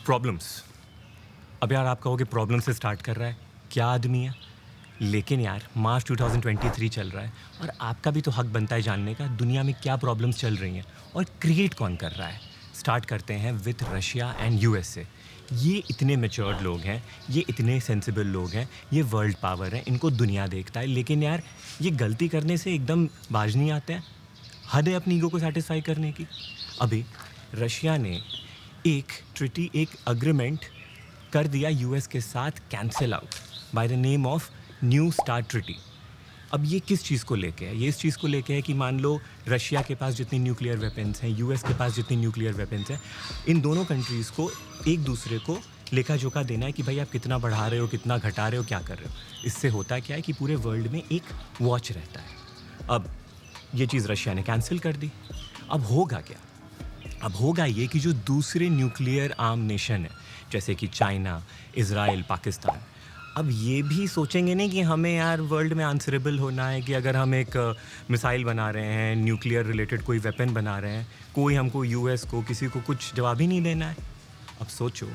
Problems. अब यार आप कहोगे प्रॉब्लम से स्टार्ट कर रहा है, क्या आदमी है। लेकिन यार मार्च 2023 चल रहा है और आपका भी तो हक बनता है जानने का दुनिया में क्या प्रॉब्लम्स चल रही हैं और क्रिएट कौन कर रहा है। स्टार्ट करते हैं विथ रशिया एंड यूएसए। ये इतने मैच्योर्ड लोग हैं, ये इतने सेंसिबल लोग हैं, ये वर्ल्ड पावर है, इनको दुनिया देखता है। लेकिन यार ये गलती करने से एकदम बाज नहीं आते हैं। हद है अपनी ईगो को सेटिस्फाई करने की। अभी रशिया ने एक अग्रीमेंट कर दिया यूएस के साथ cancel out by the name of new start treaty. अब ये किस चीज़ को लेके है? ये इस चीज़ को लेके है कि मान लो रशिया के पास जितनी न्यूक्लियर वेपन्स हैं, यूएस के पास जितनी न्यूक्लियर वेपन्स हैं, इन दोनों कंट्रीज़ को एक दूसरे को लेखा जोखा देना है कि भाई आप कितना बढ़ा रहे हो, कितना घटा रहे हो, क्या कर रहे हो। इससे होता क्या है कि पूरे वर्ल्ड में एक वॉच रहता है। अब ये चीज़ रशिया ने कैंसिल कर दी। अब होगा क्या? अब होगा ये कि जो दूसरे न्यूक्लियर आर्म नेशन है जैसे कि चाइना, इज़राइल, पाकिस्तान, अब ये भी सोचेंगे नहीं कि हमें यार वर्ल्ड में आंसरेबल होना है कि अगर हम एक मिसाइल बना रहे हैं, न्यूक्लियर रिलेटेड कोई वेपन बना रहे हैं, कोई हमको यूएस को किसी को कुछ जवाब ही नहीं देना है। अब सोचो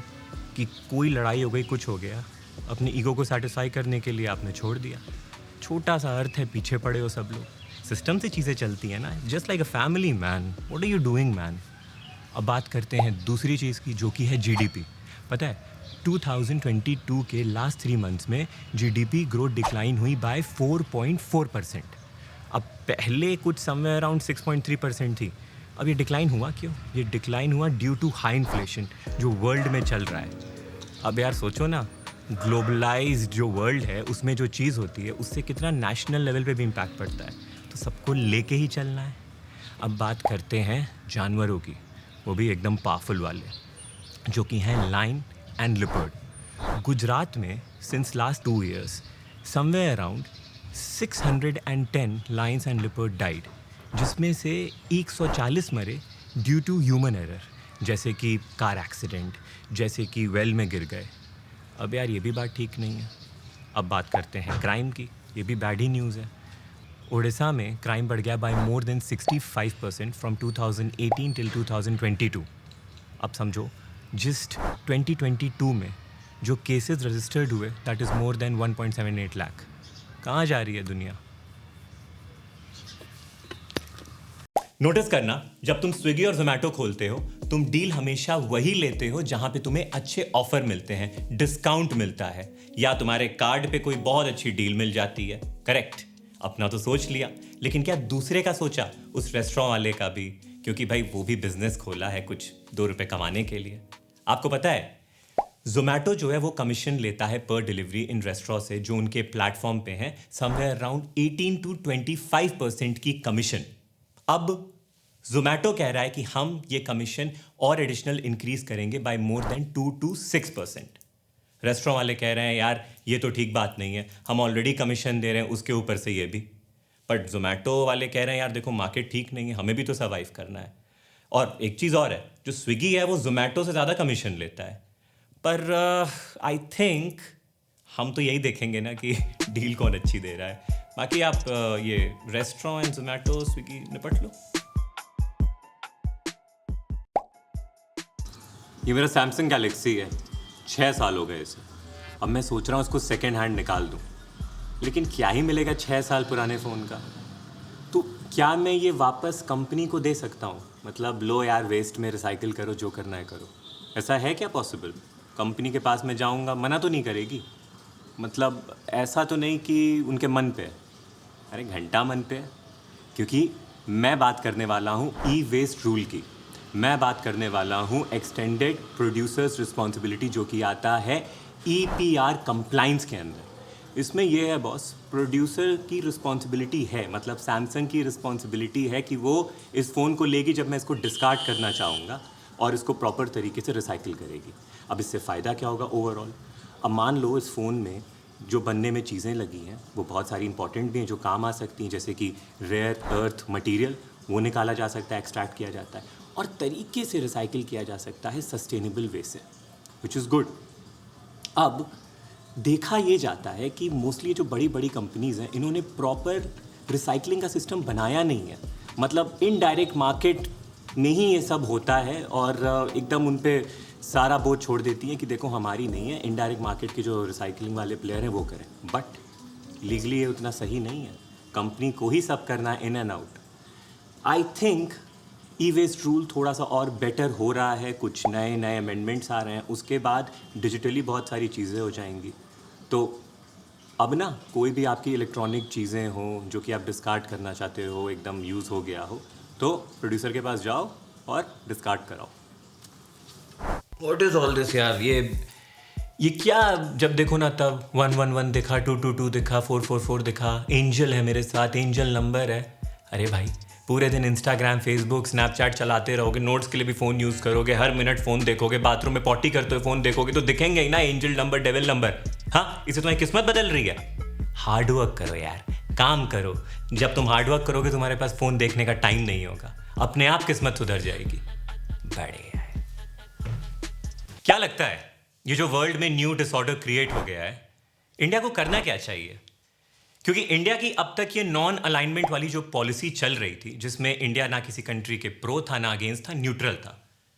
कि कोई लड़ाई हो गई, कुछ हो गया, अपनी ईगो को सेटिस्फाई करने के लिए आपने छोड़ दिया। छोटा सा अर्थ है, पीछे पड़े हो सब लोग। सिस्टम से चीज़ें चलती हैं ना, just like a family man. What are you doing man? अब बात करते हैं दूसरी चीज़ की जो कि है जीडीपी। पता है 2022 के लास्ट 3 मंथ्स में जीडीपी ग्रोथ डिक्लाइन हुई बाय 4.4%। अब पहले कुछ समवेयर अराउंड 6.3% थी। अब ये डिक्लाइन हुआ क्यों? ये डिक्लाइन हुआ ड्यू टू हाई इन्फ्लेशन जो वर्ल्ड में चल रहा है। अब यार सोचो ना, ग्लोबलाइज्ड जो वर्ल्ड है उसमें जो चीज़ होती है उससे कितना नेशनल लेवल पे भी इम्पैक्ट पड़ता है। तो सबको लेके ही चलना है। अब बात करते हैं जानवरों की, वो भी एकदम पावरफुल वाले, जो कि हैं लाइन एंड लिपर्ड। गुजरात में since last 2 years somewhere around 610 lions and leopard died, जिसमें से 140 मरे ड्यू टू ह्यूमन एरर, जैसे कि कार एक्सीडेंट, जैसे कि वेल में गिर गए। अब यार ये भी बात ठीक नहीं है। अब बात करते हैं क्राइम की, ये भी बैड ही न्यूज़ है। ओडिशा में क्राइम बढ़ गया by more than 65% from 2018 till 2022। अब समझो जिस्ट 2022 में जो केसेस रजिस्टर्ड हुए that is more than 1.78 lakh. कहाँ जा रही है दुनिया? नोटिस करना, जब तुम स्विगी और जोमेटो खोलते हो तुम डील हमेशा वही लेते हो जहां पे तुम्हें अच्छे ऑफर मिलते हैं, डिस्काउंट मिलता है, या तुम्हारे कार्ड पे कोई बहुत अच्छी डील मिल जाती है। करेक्ट? अपना तो सोच लिया, लेकिन क्या दूसरे का सोचा? उस रेस्टोरेंट वाले का भी, क्योंकि भाई वो भी बिजनेस खोला है कुछ 2 रुपए कमाने के लिए। आपको पता है जोमेटो जो है वो कमीशन लेता है पर डिलीवरी इन रेस्टोरेंट से जो उनके प्लेटफॉर्म पे हैं, समवेयर अराउंड 18 to 25% की कमीशन। अब जोमेटो कह रहा है कि हम ये कमीशन और एडिशनल इंक्रीज करेंगे by more than 2 to 6%। Restaurant वाले कह रहे हैं यार ये तो ठीक बात नहीं है, हम ऑलरेडी कमीशन दे रहे हैं उसके ऊपर से ये भी। बट जोमेटो वाले कह रहे हैं यार देखो मार्केट ठीक नहीं है, हमें भी तो सर्वाइव करना है। और एक चीज़ और है, जो स्विगी है वो जोमेटो से ज़्यादा कमीशन लेता है। पर आई थिंक हम तो यही देखेंगे ना कि डील कौन अच्छी दे रहा है। बाकी आप ये रेस्टोरेंट एंड जोमेटो स्विगी निपट लो। ये मेरा सैमसंग गैलेक्सी है, 6 साल हो गए इसे। अब मैं सोच रहा हूँ उसको सेकेंड हैंड निकाल दूँ, लेकिन क्या ही मिलेगा 6 साल पुराने फ़ोन का। तो क्या मैं ये वापस कंपनी को दे सकता हूँ? मतलब लो यार, वेस्ट में रिसाइकिल करो, जो करना है करो। ऐसा है क्या पॉसिबल? कंपनी के पास मैं जाऊँगा, मना तो नहीं करेगी? मतलब ऐसा तो नहीं कि उनके मन पे है। अरे घंटा मन पे है, क्योंकि मैं बात करने वाला हूँ ई वेस्ट रूल की। मैं बात करने वाला हूँ एक्सटेंडेड प्रोड्यूसर्स रिस्पॉन्सिबिलिटी, जो कि आता है EPR कंप्लाइंस के अंदर। इसमें यह है बॉस, प्रोड्यूसर की रिस्पॉन्सिबिलिटी है, मतलब सैमसंग की रिस्पॉन्सिबिलिटी है कि वो इस फ़ोन को लेगी जब मैं इसको डिस्कार्ड करना चाहूँगा और इसको प्रॉपर तरीके से रिसाइकिल करेगी। अब इससे फ़ायदा क्या होगा ओवरऑल? अब मान लो इस फ़ोन में जो बनने में चीज़ें लगी हैं वो बहुत सारी इंपॉर्टेंट भी हैं जो काम आ सकती हैं, जैसे कि रेयर अर्थ मटेरियल, वो निकाला जा सकता है, एक्सट्रैक्ट किया जाता है और तरीके से रिसाइकिल किया जा सकता है सस्टेनेबल वे से, विच इज़ गुड। अब देखा ये जाता है कि मोस्टली जो बड़ी बड़ी कंपनीज़ हैं इन्होंने प्रॉपर रिसाइकलिंग का सिस्टम बनाया नहीं है। मतलब इनडायरेक्ट मार्केट में ही ये सब होता है और एकदम उन पे सारा बोझ छोड़ देती हैं कि देखो हमारी नहीं है, इनडायरेक्ट मार्केट के जो रिसाइकलिंग वाले प्लेयर हैं वो करें। बट लीगली ये उतना सही नहीं है, कंपनी को ही सब करना है in and out. I think e waste rule थोड़ा सा और बेटर हो रहा है, कुछ नए नए अमेंडमेंट्स आ रहे हैं, उसके बाद डिजिटली बहुत सारी चीज़ें हो जाएंगी। तो अब ना कोई भी आपकी इलेक्ट्रॉनिक चीज़ें हों जो कि आप डिस्कार्ड करना चाहते हो, एकदम यूज़ हो गया हो, तो प्रोड्यूसर के पास जाओ और डिस्कार्ड कराओ। व्हाट इज़ ऑल दिस यार, ये क्या, जब देखो ना तब 111 दिखा, 222 दिखा, 444 दिखा, एंजल है मेरे साथ, एंजल नंबर है। अरे भाई पूरे दिन इंस्टाग्राम, फेसबुक, स्नैपचैट चलाते रहोगे, नोट्स के लिए भी फ़ोन यूज़ करोगे, हर मिनट फ़ोन देखोगे, बाथरूम में पॉटी करते हुए फ़ोन देखोगे, तो दिखेंगे ही ना एंजल नंबर, डेविल नंबर। हाँ, इससे तुम्हारी किस्मत बदल रही है। हार्ड वर्क करो यार, काम करो। जब तुम हार्ड वर्क करोगे तुम्हारे पास फ़ोन देखने का टाइम नहीं होगा, अपने आप किस्मत सुधर जाएगी। बढ़िया है। क्या लगता है ये जो वर्ल्ड में न्यू डिसऑर्डर क्रिएट हो गया है, इंडिया को करना क्या चाहिए? क्योंकि इंडिया की अब तक ये नॉन अलाइनमेंट वाली जो पॉलिसी चल रही थी, जिसमें इंडिया ना किसी कंट्री के प्रो था ना अगेंस्ट था, न्यूट्रल था,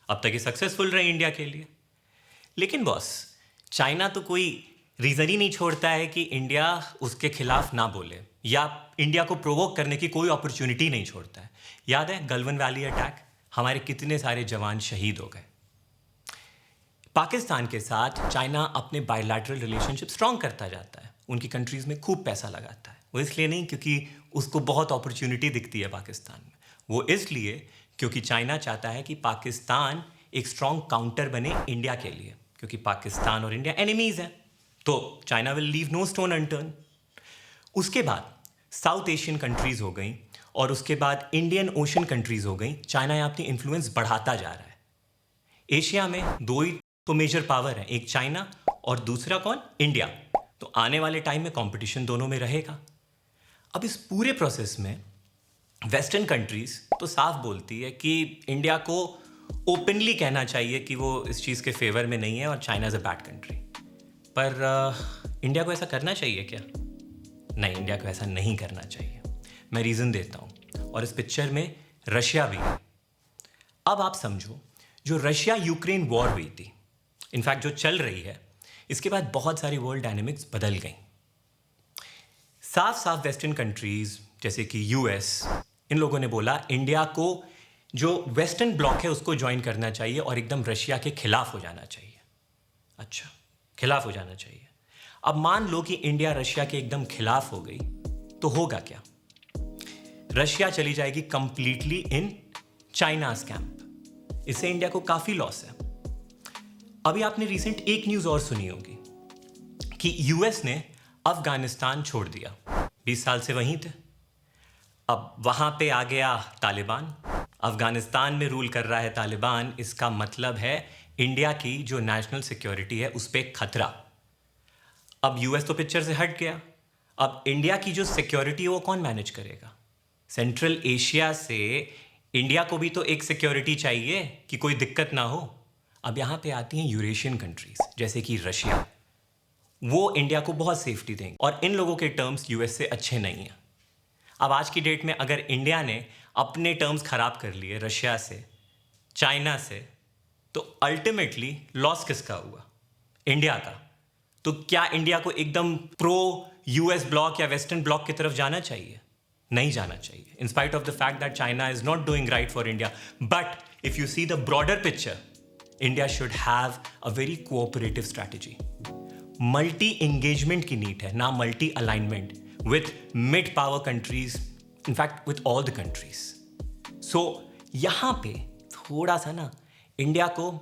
अब तक ये सक्सेसफुल रही इंडिया के लिए। लेकिन बॉस, चाइना तो कोई रीज़न ही नहीं छोड़ता है कि इंडिया उसके खिलाफ ना बोले या इंडिया को प्रोवोक करने की कोई अपॉर्चुनिटी नहीं छोड़ता है। याद है गलवन वैली अटैक, हमारे कितने सारे जवान शहीद हो गए। पाकिस्तान के साथ चाइना अपने बायलैटरल रिलेशनशिप स्ट्रॉन्ग करता जाता है, उनकी कंट्रीज़ में खूब पैसा लगाता है। वो इसलिए नहीं क्योंकि उसको बहुत अपॉर्चुनिटी दिखती है पाकिस्तान में, वो इसलिए क्योंकि चाइना चाहता है कि पाकिस्तान एक स्ट्रॉन्ग काउंटर बने इंडिया के लिए, क्योंकि पाकिस्तान और इंडिया एनिमीज़ हैं, तो China will leave no stone unturned. उसके बाद साउथ एशियन कंट्रीज़ हो गई और उसके बाद इंडियन ओशन कंट्रीज़ हो गई। चाइना यहाँ अपनी इन्फ्लुएंस बढ़ाता जा रहा है। एशिया में दो ही तो मेजर पावर है, एक चाइना और दूसरा कौन? इंडिया। तो आने वाले टाइम में कंपटीशन दोनों में रहेगा। अब इस पूरे प्रोसेस में वेस्टर्न कंट्रीज तो साफ बोलती है कि इंडिया को ओपनली कहना चाहिए कि वो इस चीज़ के फेवर में नहीं है और China is a bad country. पर इंडिया को ऐसा करना चाहिए क्या? नहीं, इंडिया को ऐसा नहीं करना चाहिए। मैं रीज़न देता हूँ, और इस पिक्चर में रशिया भी है। अब आप समझो, जो रशिया यूक्रेन वॉर हुई थी, इनफैक्ट जो चल रही है, इसके बाद बहुत सारी वर्ल्ड डायनेमिक्स बदल गई। साफ साफ वेस्टर्न कंट्रीज जैसे कि यूएस, इन लोगों ने बोला इंडिया को जो वेस्टर्न ब्लॉक है उसको ज्वाइन करना चाहिए और एकदम रशिया के खिलाफ हो जाना चाहिए। अच्छा, खिलाफ हो जाना चाहिए। अब मान लो कि इंडिया रशिया के एकदम खिलाफ हो गई, तो होगा क्या? रशिया चली जाएगी कंप्लीटली इन चाइनाज कैंप। इससे इंडिया को काफ़ी लॉस है। अभी आपने रिसेंट एक न्यूज़ और सुनी होगी कि यूएस ने अफगानिस्तान छोड़ दिया, 20 साल से वहीं थे। अब वहाँ पे आ गया तालिबान, अफगानिस्तान में रूल कर रहा है तालिबान। इसका मतलब है इंडिया की जो नेशनल सिक्योरिटी है उस पर खतरा। अब यूएस तो पिक्चर से हट गया, अब इंडिया की जो सिक्योरिटी है वो कौन मैनेज करेगा? सेंट्रल एशिया से इंडिया को भी तो एक सिक्योरिटी चाहिए कि कोई दिक्कत ना हो। अब यहाँ पे आती हैं यूरेशियन कंट्रीज जैसे कि रशिया, वो इंडिया को बहुत सेफ्टी देंगे और इन लोगों के टर्म्स यूएस से अच्छे नहीं हैं। अब आज की डेट में अगर इंडिया ने अपने टर्म्स खराब कर लिए रशिया से, चाइना से, तो अल्टीमेटली लॉस किसका हुआ? इंडिया का। तो क्या इंडिया को एकदम प्रो यूएस ब्लॉक या वेस्टर्न ब्लॉक की तरफ जाना चाहिए? नहीं जाना चाहिए, in spite of the fact that China is not doing right for India. But if you see the broader picture, India should have a very cooperative strategy. Multi engagement की need है, ना multi alignment with mid power countries, in fact with all the countries. So यहाँ पे थोड़ा सा ना India को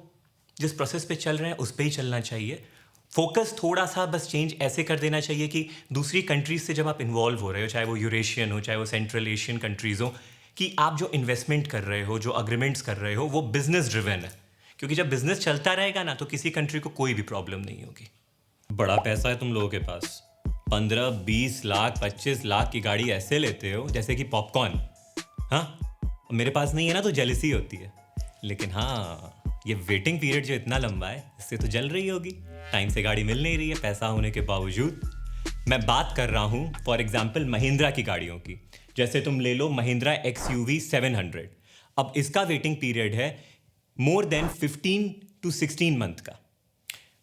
जिस प्रोसेस पे चल रहे हैं उस पर ही चलना चाहिए। फोकस थोड़ा सा बस चेंज ऐसे कर देना चाहिए कि दूसरी कंट्रीज से जब आप इन्वॉल्व हो रहे हो, चाहे वो यूरेशियन हो, चाहे वो सेंट्रल एशियन कंट्रीज हो, कि आप जो इन्वेस्टमेंट कर रहे हो, जो अग्रीमेंट्स कर रहे हो, वो बिजनेस ड्रिवन है। क्योंकि जब बिजनेस चलता रहेगा ना तो किसी कंट्री को कोई भी प्रॉब्लम नहीं होगी। बड़ा पैसा है तुम लोगों के पास, 15, 20 लाख, 25 लाख की गाड़ी ऐसे लेते हो जैसे कि पॉपकॉर्न। हाँ, मेरे पास नहीं है ना तो जेलसी होती है। लेकिन हाँ, ये वेटिंग पीरियड जो इतना लंबा है, इससे तो जल रही होगी। टाइम से गाड़ी मिल नहीं रही है पैसा होने के बावजूद। मैं बात कर रहा हूँ फॉर एग्जाम्पल महिंद्रा की गाड़ियों की। जैसे तुम ले लो महिंद्रा XUV 700। अब इसका वेटिंग पीरियड है मोर देन 15 टू 16 मंथ का।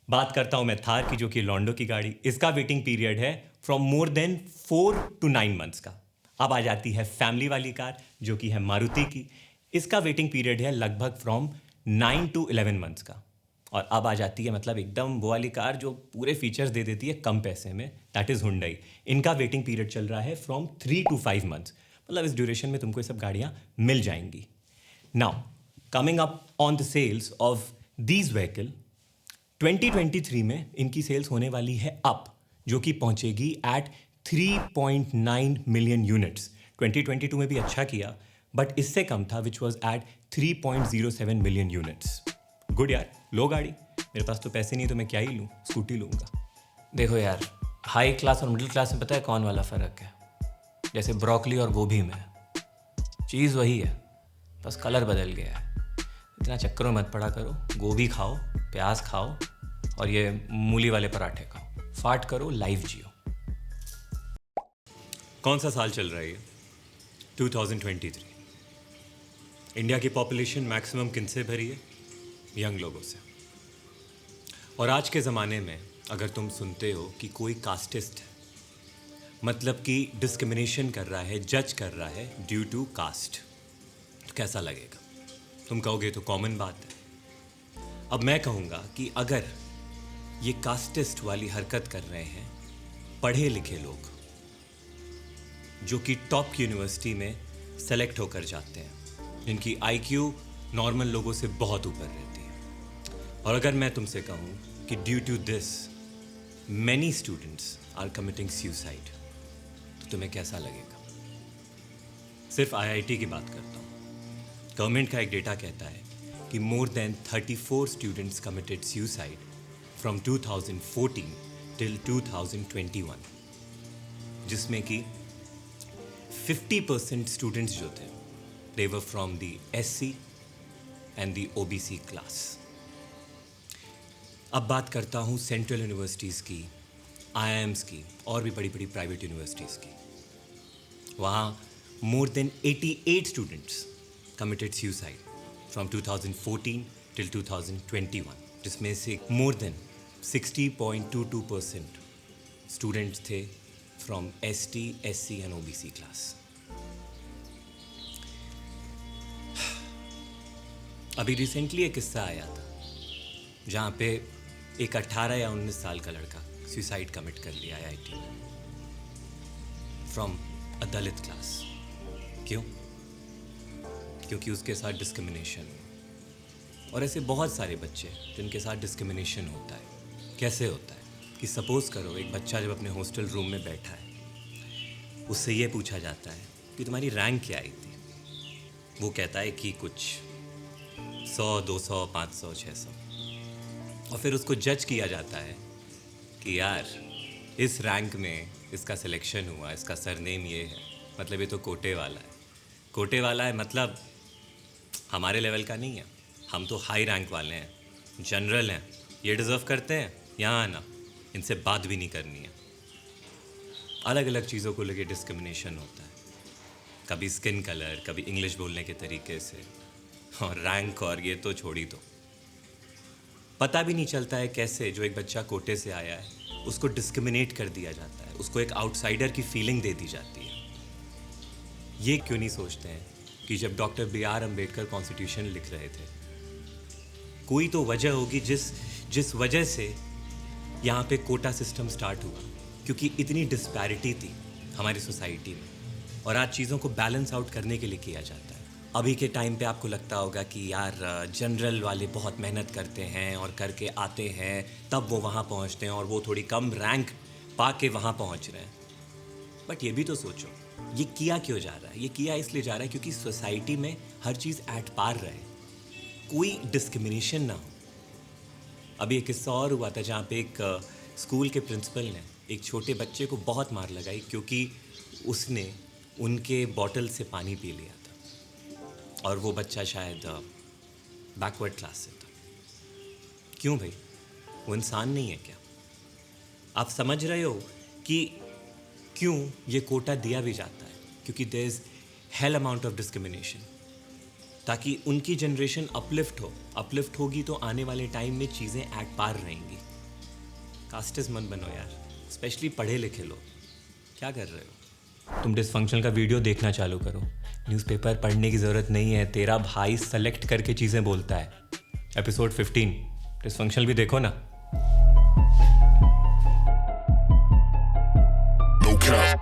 बात करता हूँ मैं थार की, जो कि लॉन्डो की गाड़ी, इसका वेटिंग पीरियड है from more than 4 to 9 months का। अब आ जाती है फैमिली वाली कार, जो कि है मारुति की, इसका वेटिंग पीरियड है लगभग फ्रॉम 9 टू 11 मंथ्स का। और अब आ जाती है मतलब एकदम वो वाली कार जो पूरे फीचर्स दे देती है कम पैसे में, दैट इज़ हुंडई। इनका वेटिंग पीरियड चल रहा है फ्रॉम 3 टू 5 मंथ्स, मतलब इस ड्यूरेशन में तुमको ये सब गाड़ियाँ मिल जाएंगी। Now coming up on the sales of these vehicle, 2023 में इनकी सेल्स होने वाली है अप, जो कि पहुंचेगी एट 3.9 मिलियन यूनिट्स। 2022 में भी अच्छा किया, बट इससे कम था, which was at 3.07 million units. Good यार, लो गाड़ी। मेरे पास तो पैसे नहीं, तो मैं क्या ही लूँ, स्कूटी लूँगा। देखो यार, हाई क्लास और मिडिल क्लास में पता है कौन वाला फ़र्क है? जैसे ब्रोकली और गोभी में, चीज़ वही है, बस कलर बदल गया है। इतना चक्करों में मत पड़ा करो, गोभी खाओ, प्याज खाओ और ये मूली वाले पराठे खाओ, फाट करो, लाइफ जियो। कौन सा साल चल रहा है ये? 2023। इंडिया की पॉपुलेशन मैक्सिमम किनसे भरी है? यंग लोगों से। और आज के ज़माने में अगर तुम सुनते हो कि कोई कास्टिस्ट है, मतलब कि डिस्क्रिमिनेशन कर रहा है, जज कर रहा है ड्यू टू कास्ट, तो कैसा लगेगा? तुम कहोगे तो कॉमन बात है। अब मैं कहूँगा कि अगर ये कास्टिस्ट वाली हरकत कर रहे हैं पढ़े लिखे लोग, जो कि टॉप यूनिवर्सिटी में सेलेक्ट होकर जाते हैं, जिनकी आईक्यू नॉर्मल लोगों से बहुत ऊपर रहती है, और अगर मैं तुमसे कहूँ कि due to this many students are committing suicide, तो तुम्हें कैसा लगेगा? सिर्फ आईआईटी की बात करता हूँ। गवर्नमेंट का एक डेटा कहता है कि more than 34 students committed suicide from 2014 till 2021, जिसमें कि 50% स्टूडेंट्स जो थे, they were from the SC and the OBC class. अब बात करता हूँ सेंट्रल यूनिवर्सिटीज़ की, IIMs की और भी बड़ी बड़ी प्राइवेट यूनिवर्सिटीज़ की। वहाँ more than 88 students committed suicide from 2014 till 2021, जिसमें से मोर देन 60.22% स्टूडेंट्स थे from ST, SC and OBC class. अभी रिसेंटली एक किस्सा आया था जहाँ पे एक 18 या 19 साल का लड़का सुसाइड कमिट कर लिया IIT में फ्रॉम अ दलित क्लास। क्यों? क्योंकि उसके साथ डिस्क्रिमिनेशन। और ऐसे बहुत सारे बच्चे जिनके साथ डिस्क्रिमिनेशन होता है। कैसे होता है कि सपोज़ करो एक बच्चा जब अपने हॉस्टल रूम में बैठा है, उससे ये पूछा जाता है कि तुम्हारी रैंक क्या आई थी। वो कहता है कि कुछ 100, 200, 500, 600, और फिर उसको जज किया जाता है कि यार इस रैंक में इसका सिलेक्शन हुआ, इसका सरनेम ये है, मतलब ये तो कोटे वाला है। कोटे वाला है मतलब हमारे लेवल का नहीं है, हम तो हाई रैंक वाले हैं, जनरल हैं, ये डिज़र्व करते हैं, यहाँ आना, इनसे बात भी नहीं करनी है। अलग अलग चीज़ों को लेके डिस्क्रिमिनेशन होता है, कभी स्किन कलर, कभी इंग्लिश बोलने के तरीके से, और रैंक और ये तो छोड़ी दो। पता भी नहीं चलता है कैसे जो एक बच्चा कोटे से आया है उसको डिस्क्रिमिनेट कर दिया जाता है, उसको एक आउटसाइडर की फीलिंग दे दी जाती है। ये क्यों नहीं सोचते हैं कि जब डॉक्टर BR अम्बेडकर कॉन्स्टिट्यूशन लिख रहे थे, कोई तो वजह होगी जिस वजह से यहाँ पे कोटा सिस्टम स्टार्ट हुआ, क्योंकि इतनी डिस्पैरिटी थी हमारी सोसाइटी में, और आज चीज़ों को बैलेंस आउट करने के लिए किया जाता है। अभी के टाइम पे आपको लगता होगा कि यार जनरल वाले बहुत मेहनत करते हैं और करके आते हैं, तब वो वहाँ पहुँचते हैं, और वो थोड़ी कम रैंक पा के वहाँ पहुँच रहे हैं। बट ये भी तो सोचो, ये किया क्यों जा रहा है? ये किया इसलिए जा रहा है क्योंकि सोसाइटी में हर चीज़ एट पार रहे, कोई डिस्क्रिमिनेशन ना हो। अभी एक किस्सा और हुआ था जहाँ पे एक स्कूल के प्रिंसिपल ने एक छोटे बच्चे को बहुत मार लगाई क्योंकि उसने उनके बॉटल से पानी पी लिया था, और वो बच्चा शायद बैकवर्ड क्लास से था। क्यों भाई? वो इंसान नहीं है क्या? आप समझ रहे हो कि क्यों ये कोटा दिया भी जाता है? क्योंकि there is hell amount of discrimination. ताकि उनकी जनरेशन अपलिफ्ट होगी तो आने वाले टाइम में चीज़ें एट पार रहेंगी। कास्टिस मत बनो यार, स्पेशली पढ़े लिखे लोग। क्या कर रहे हो तुम? डिसफंक्शनल का वीडियो देखना चालू करो। न्यूज़पेपर पढ़ने की ज़रूरत नहीं है, तेरा भाई सेलेक्ट करके चीज़ें बोलता है। एपिसोड 15 डिसफंक्शनल भी देखो ना। No cap.